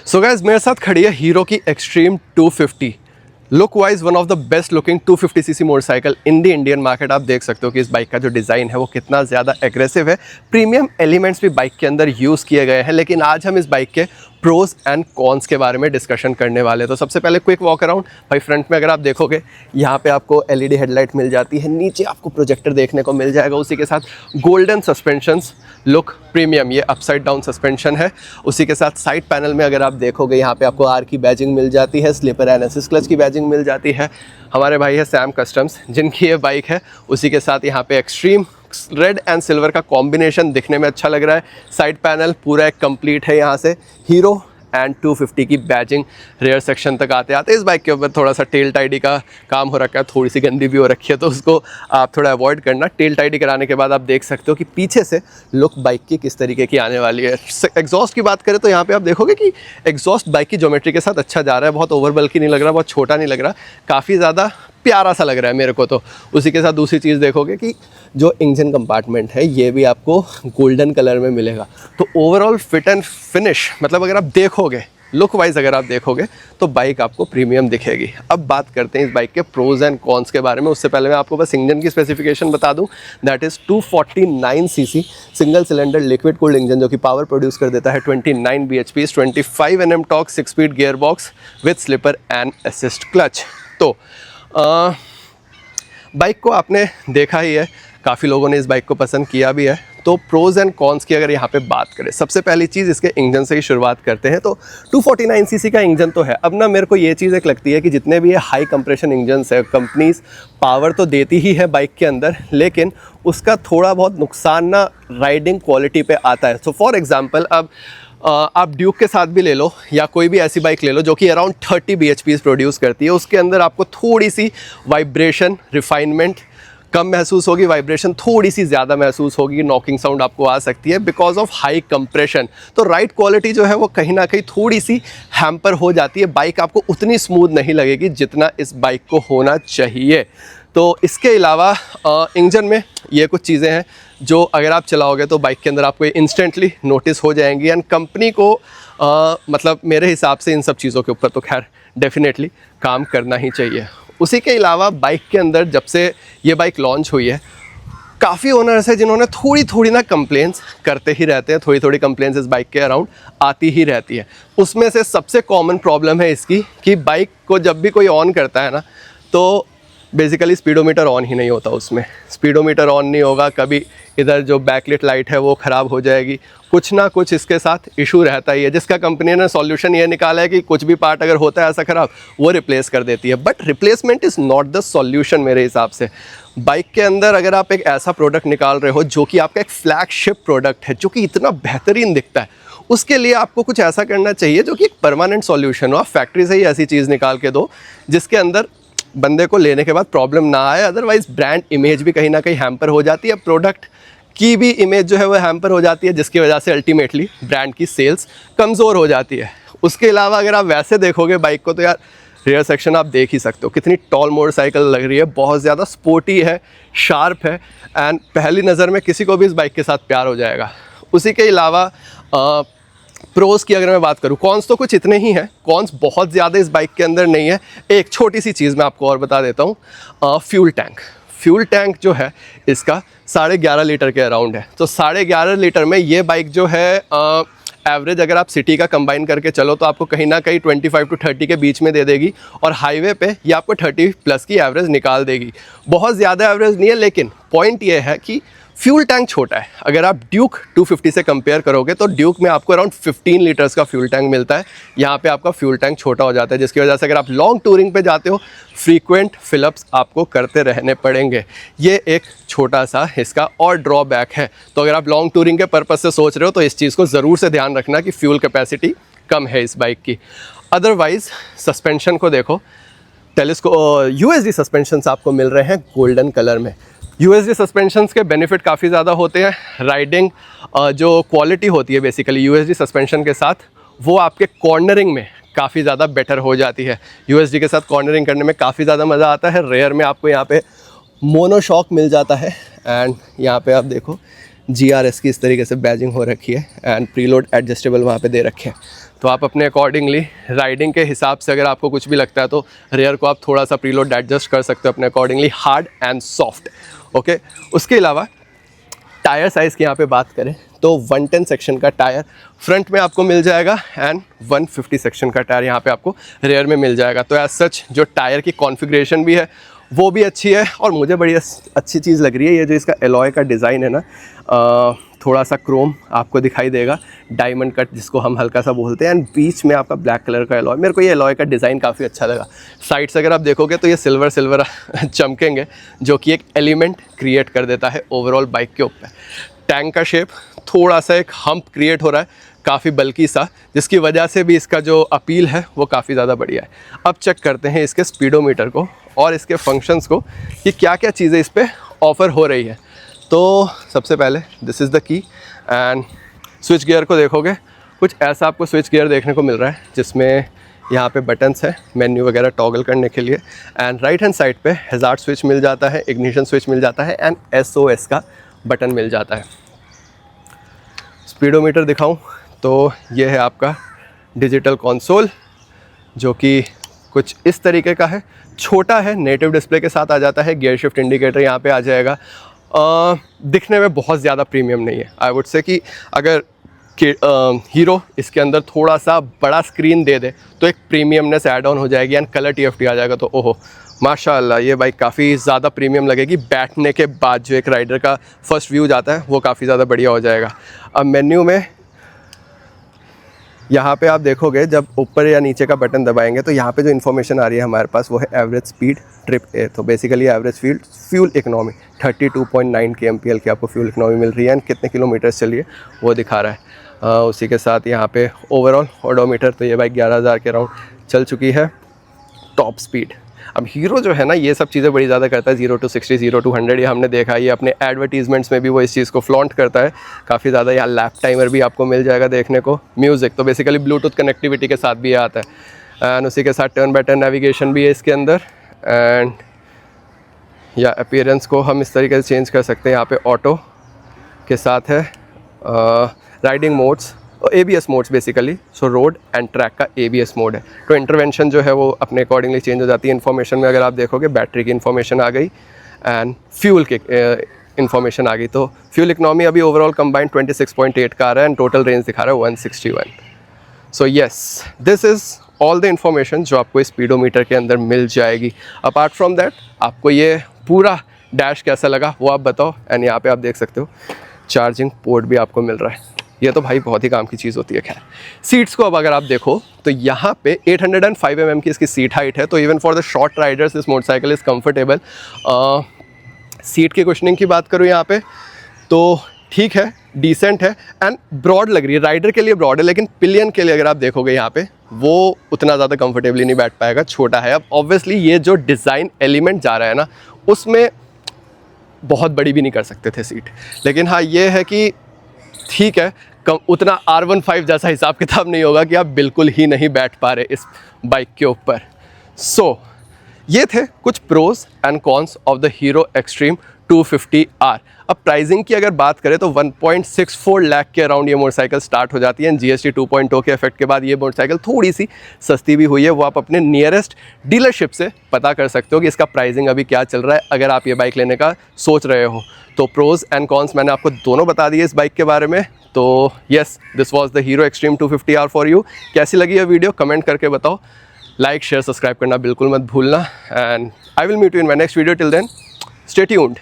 So guys मेरे साथ खड़ी है हीरो की extreme 250। Look wise one of the best looking 250 CC motorcycle in the Indian market. आप देख सकते हो कि इस बाइक का जो डिज़ाइन है वो कितना ज़्यादा एग्रेसिव है। प्रीमियम एलिमेंट्स भी बाइक के अंदर यूज़ किए गए हैं। लेकिन आज हम इस बाइक के प्रोज एंड कॉन्स के बारे में डिस्कशन करने वाले हैं। तो सबसे पहले क्विक वॉक अराउंड। भाई फ्रंट में अगर आप देखोगे यहाँ पे आपको एलईडी हेडलाइट मिल जाती है, नीचे आपको प्रोजेक्टर देखने को मिल जाएगा। उसी के साथ गोल्डन सस्पेंशंस, लुक प्रीमियम, ये अपसाइड डाउन सस्पेंशन है। उसी के साथ साइड पैनल में अगर आप देखोगे यहाँ पे आपको आर की बैजिंग मिल जाती है, स्लीपर एंड असिस्ट क्लच की बैजिंग मिल जाती है। हमारे भाई है सैम कस्टम्स जिनकी ये बाइक है। उसी के साथ यहाँ पे एक्सट्रीम रेड एंड सिल्वर का कॉम्बिनेशन दिखने में अच्छा लग रहा है। साइड पैनल पूरा एक कंप्लीट है। यहाँ से हीरो एंड 250 की बैजिंग रेयर सेक्शन तक आते आते इस बाइक के ऊपर थोड़ा सा टेल टाइडी का काम हो रखा है, थोड़ी सी गंदी भी हो रखी है, तो उसको आप थोड़ा अवॉइड करना। टेल टाइडी कराने के बाद आप देख सकते हो कि पीछे से लुक बाइक की किस तरीके की आने वाली है। एग्जॉस्ट की बात करें तो यहाँ पे आप देखोगे कि एग्जॉस्ट बाइक की ज्योमेट्री के साथ अच्छा जा रहा है। बहुत ओवर बल्की नहीं लग रहा, बहुत छोटा नहीं लग रहा, काफ़ी ज़्यादा प्यारा सा लग रहा है मेरे को तो। उसी के साथ दूसरी चीज़ देखोगे कि जो इंजन कंपार्टमेंट है ये भी आपको गोल्डन कलर में मिलेगा। तो ओवरऑल फिट एंड फिनिश, मतलब अगर आप देखोगे लुक वाइज अगर आप देखोगे तो बाइक आपको प्रीमियम दिखेगी। अब बात करते हैं इस बाइक के प्रोज एंड कॉन्स के बारे में। उससे पहले मैं आपको बस इंजन की स्पेसिफिकेशन बता दूं। That is 249 CC single cylinder liquid cooled engine, जो कि पावर प्रोड्यूस कर देता है 29 bhp, 25 Nm torque, 6 speed gear box with slipper and assist clutch. तो बाइक को आपने देखा ही है, काफ़ी लोगों ने इस बाइक को पसंद किया भी है। तो प्रोज एंड कॉन्स की अगर यहाँ पे बात करें, सबसे पहली चीज़ इसके इंजन से ही शुरुआत करते हैं। तो 249 सीसी का इंजन तो है। अब ना मेरे को ये चीज़ एक लगती है कि जितने भी ये हाई कंप्रेशन इंजन्स है, कंपनीज पावर तो देती ही है बाइक के अंदर, लेकिन उसका थोड़ा बहुत नुकसान ना राइडिंग क्वालिटी पे आता है। सो फॉर एग्जांपल अब आप ड्यूक के साथ भी ले लो या कोई भी ऐसी बाइक ले लो जो कि अराउंड 30 bhp प्रोड्यूस करती है, उसके अंदर आपको थोड़ी सी वाइब्रेशन, रिफाइनमेंट कम महसूस होगी, वाइब्रेशन थोड़ी सी ज़्यादा महसूस होगी, नॉकिंग साउंड आपको आ सकती है बिकॉज ऑफ हाई कंप्रेशन। तो राइड क्वालिटी जो है वो कहीं ना कहीं थोड़ी सी हैम्पर हो जाती है। बाइक आपको उतनी स्मूथ नहीं लगेगी जितना इस बाइक को होना चाहिए। तो इसके अलावा इंजन में ये कुछ चीज़ें हैं जो अगर आप चलाओगे तो बाइक के अंदर आपको इंस्टेंटली नोटिस हो जाएंगी। एंड कंपनी को मतलब मेरे हिसाब से इन सब चीज़ों के ऊपर तो खैर डेफिनेटली काम करना ही चाहिए। उसी के अलावा बाइक के अंदर जब से ये बाइक लॉन्च हुई है, काफ़ी ओनर्स हैं जिन्होंने थोड़ी ना कंप्लेंट्स करते ही रहते हैं। थोड़ी कंप्लेंट्स इस बाइक के अराउंड आती ही रहती है। उसमें से सबसे कॉमन प्रॉब्लम है इसकी कि बाइक को जब भी कोई ऑन करता है ना, तो बेसिकली स्पीडोमीटर ऑन ही नहीं होता। उसमें स्पीडोमीटर ऑन नहीं होगा, कभी इधर जो बैकलिट लाइट है वो ख़राब हो जाएगी, कुछ ना कुछ इसके साथ इशू रहता ही है, जिसका कंपनी ने सॉल्यूशन ये निकाला है कि कुछ भी पार्ट अगर होता है ऐसा ख़राब, वो रिप्लेस कर देती है। But replacement is not the solution मेरे हिसाब से। बाइक के अंदर अगर आप एक ऐसा प्रोडक्ट निकाल रहे हो जो कि आपका एक फ्लैगशिप प्रोडक्ट है, जो कि इतना बेहतरीन दिखता है, उसके लिए आपको कुछ ऐसा करना चाहिए जो कि एक परमानेंट सॉल्यूशन हो। आप फैक्ट्री से ही ऐसी चीज़ निकाल के दो जिसके अंदर बंदे को लेने के बाद प्रॉब्लम ना आए। अदरवाइज ब्रांड इमेज भी कहीं ना कहीं हैम्पर हो जाती है, प्रोडक्ट की भी इमेज जो है वो हैम्पर हो जाती है, जिसकी वजह से अल्टीमेटली ब्रांड की सेल्स कमज़ोर हो जाती है। उसके अलावा अगर आप वैसे देखोगे बाइक को तो यार रेयर सेक्शन आप देख ही सकते हो, कितनी टॉल मोटरसाइकिल लग रही है, बहुत ज़्यादा स्पोर्टी है, शार्प है, एंड पहली नज़र में किसी को भी इस बाइक के साथ प्यार हो जाएगा। उसी के अलावा प्रोज की अगर मैं बात करूँ, कॉन्स तो कुछ इतने ही हैं, कॉन्स बहुत ज़्यादा इस बाइक के अंदर नहीं है। एक छोटी सी चीज़ मैं आपको और बता देता हूँ, फ्यूल टैंक जो है इसका 11.5 लीटर के अराउंड है। तो 11.5 लीटर में ये बाइक जो है एवरेज अगर आप सिटी का कंबाइन करके चलो तो आपको कहीं ना कहीं 25 to 30 के बीच में दे देगी, और हाईवे पे ये आपको 30 प्लस की एवरेज निकाल देगी। बहुत ज़्यादा एवरेज नहीं है, लेकिन पॉइंट ये है कि फ्यूल टैंक छोटा है। अगर आप ड्यूक 250 से कंपेयर करोगे तो ड्यूक में आपको अराउंड 15 लीटर्स का फ्यूल टैंक मिलता है, यहाँ पे आपका फ्यूल टैंक छोटा हो जाता है, जिसकी वजह से अगर आप लॉन्ग टूरिंग पे जाते हो फ्रीक्वेंट फिलअप्स आपको करते रहने पड़ेंगे। ये एक छोटा सा इसका और ड्रॉबैक है। तो अगर आप लॉन्ग टूरिंग के पर्पज़ से सोच रहे हो तो इस चीज़ को ज़रूर से ध्यान रखना कि फ्यूल कैपेसिटी कम है इस बाइक की। अदरवाइज़ सस्पेंशन को देखो, यूएसडी सस्पेंशंस आपको मिल रहे हैं गोल्डन कलर में। यूएसडी सस्पेंशंस के बेनिफिट काफ़ी ज़्यादा होते हैं। राइडिंग जो क्वालिटी होती है बेसिकली यूएसडी सस्पेंशन के साथ, वो आपके कॉर्नरिंग में काफ़ी ज़्यादा बेटर हो जाती है। यूएसडी के साथ कॉर्नरिंग करने में काफ़ी ज़्यादा मज़ा आता है। रेयर में आपको यहाँ पे मोनोशॉक मिल जाता है, एंड यहाँ पे आप देखो GRS की इस तरीके से बैजिंग हो रखी है, एंड प्रीलोड एडजस्टेबल वहाँ पे दे रखे हैं। तो आप अपने अकॉर्डिंगली राइडिंग के हिसाब से अगर आपको कुछ भी लगता है तो रेयर को आप थोड़ा सा प्रीलोड एडजस्ट कर सकते हो अपने accordingly, hard and soft. Okay, उसके अलावा टायर साइज़ की यहाँ पे बात करें तो 110 सेक्शन का टायर फ्रंट में आपको मिल जाएगा एंड 150 सेक्शन का टायर यहाँ पे आपको रेयर में मिल जाएगा। तो एज सच जो टायर की कॉन्फ़िगरेशन भी है वो भी अच्छी है, और मुझे बड़ी अच्छी चीज़ लग रही है ये जो इसका एलॉय का डिज़ाइन है ना, थोड़ा सा क्रोम आपको दिखाई देगा, डायमंड कट जिसको हम हल्का सा बोलते हैं, एंड बीच में आपका ब्लैक कलर का एलॉय। मेरे को ये एलॉय का डिज़ाइन काफ़ी अच्छा लगा। साइड्स अगर आप देखोगे तो ये सिल्वर सिल्वर चमकेंगे, जो कि एक एलिमेंट क्रिएट कर देता है ओवरऑल बाइक के ऊपर। टैंक का शेप थोड़ा सा एक हम्प क्रिएट हो रहा है, काफ़ी बल्कि सा, जिसकी वजह से भी इसका जो अपील है वो काफ़ी ज़्यादा बढ़िया है। अब चेक करते हैं इसके स्पीडोमीटर को और इसके फंक्शंस को कि क्या क्या चीज़ें इस पर ऑफ़र हो रही है। तो सबसे पहले this is the key, and switch gear को देखोगे कुछ ऐसा आपको स्विच गियर देखने को मिल रहा है, जिसमें यहाँ पे बटन्स हैं मेन्यू वगैरह टॉगल करने के लिए, एंड राइट हैंड साइड पे हैज़ार्ड स्विच मिल जाता है, इग्निशन स्विच मिल जाता है, एंड SOS का बटन मिल जाता है। स्पीडोमीटर दिखाऊं तो ये है आपका डिजिटल कंसोल, जो कि कुछ इस तरीके का है, छोटा है, नेटिव डिस्प्ले के साथ आ जाता है, गियर शिफ्ट इंडिकेटर यहाँ पे आ जाएगा। दिखने में बहुत ज़्यादा प्रीमियम नहीं है, आई वुड से कि अगर हीरो इसके अंदर थोड़ा सा बड़ा स्क्रीन दे दे तो एक प्रीमियमनेस ऐड ऑन हो जाएगी, एंड कलर TFT आ जाएगा, तो ओहो माशाल्लाह ये बाइक काफ़ी ज़्यादा प्रीमियम लगेगी। बैठने के बाद जो एक राइडर का फर्स्ट व्यू जाता है वो काफ़ी ज़्यादा बढ़िया हो जाएगा। अब मेन्यू में यहाँ पे आप देखोगे जब ऊपर या नीचे का बटन दबाएंगे तो यहाँ पे जो इन्फॉर्मेशन आ रही है हमारे पास वो है एवरेज स्पीड, ट्रिप ए, तो basically average fuel economy 32.9 kmpl की आपको फ्यूल इकोनॉमी मिल रही है, एंड कितने किलोमीटर चलिए वो दिखा रहा है। उसी के साथ यहाँ पे ओवरऑल ओडोमीटर, तो ये बाइक 11,000 के राउंड चल चुकी है। टॉप स्पीड, अब हीरो जो है ना ये सब चीज़ें बड़ी ज़्यादा करता है, 0 to 60, 0 to 100, ये हमने देखा है, ये अपने एडवर्टीजमेंट्स में भी वो इस चीज़ को फ्लॉन्ट करता है काफ़ी ज़्यादा। यहाँ लैप टाइमर भी आपको मिल जाएगा देखने को। म्यूज़िक तो बेसिकली ब्लूटूथ कनेक्टिविटी के साथ भी आता है, एंड उसी के साथ टर्न बाय टर्न नेविगेशन भी है इसके अंदर, एंड या अपीयरेंस को हम इस तरीके से चेंज कर सकते हैं। यहाँ पे ऑटो के साथ है riding modes, ABS modes basically, so road and track का ABS मोड है, तो इंटरवेंशन जो है वो अपने अकॉर्डिंगली चेंज हो जाती है। इन्फॉर्मेशन में अगर आप देखोगे बैटरी की इन्फॉर्मेशन आ गई एंड फ्यूल की इन्फॉर्मेशन आ गई, तो फ्यूल इकनॉमी अभी ओवरऑल कंबाइंड 26.8 का आ रहा है, एंड टोटल रेंज दिखा रहा है 161। So yes, this is all the information जो आपको स्पीडोमीटर के अंदर मिल जाएगी। अपार्ट फ्रॉम दैट आपको ये पूरा डैश कैसा लगा वो आप बताओ, एंड यहाँ पे आप देख सकते हो चार्जिंग पोर्ट भी आपको मिल रहा है, ये तो भाई बहुत ही काम की चीज़ होती है। खैर सीट्स को अब अगर आप देखो तो यहाँ पे 805 mm की इसकी सीट हाइट है, तो even for the short Riders this motorcycle is comfortable. Seat की कुशनिंग की बात करूँ यहाँ पे तो ठीक है, डिसेंट है, एंड ब्रॉड लग रही है, राइडर के लिए ब्रॉड है, लेकिन पिलियन के लिए अगर आप देखोगे यहाँ पे वो उतना ज़्यादा कंफर्टेबली नहीं बैठ पाएगा, छोटा है। अब ऑब्वियसली ये जो डिज़ाइन एलिमेंट जा रहा है ना उसमें बहुत बड़ी भी नहीं कर सकते थे सीट, लेकिन हाँ ये है कि ठीक है कम उतना R15 जैसा हिसाब किताब नहीं होगा कि आप बिल्कुल ही नहीं बैठ पा रहे इस बाइक के ऊपर। सो ये थे कुछ pros and cons of the Hero Xtreme 250R। अब प्राइसिंग की अगर बात करें तो 1.64 लाख के अराउंड ये मोटरसाइकिल स्टार्ट हो जाती है, GST 2.0 के इफेक्ट के बाद ये मोटरसाइकिल थोड़ी सी सस्ती भी हुई है, वो आप अपने नियरेस्ट डीलरशिप से पता कर सकते हो कि इसका प्राइसिंग अभी क्या चल रहा है अगर आप ये बाइक लेने का सोच रहे हो। तो प्रोज एंड कॉन्स मैंने आपको दोनों बता दिए इस बाइक के बारे में। तो yes, this was the Hero Xtreme 250R for you. कैसी लगी ये वीडियो कमेंट करके बताओ, लाइक शेयर सब्सक्राइब करना बिल्कुल मत भूलना, and I will meet you in my next video. Till then stay tuned.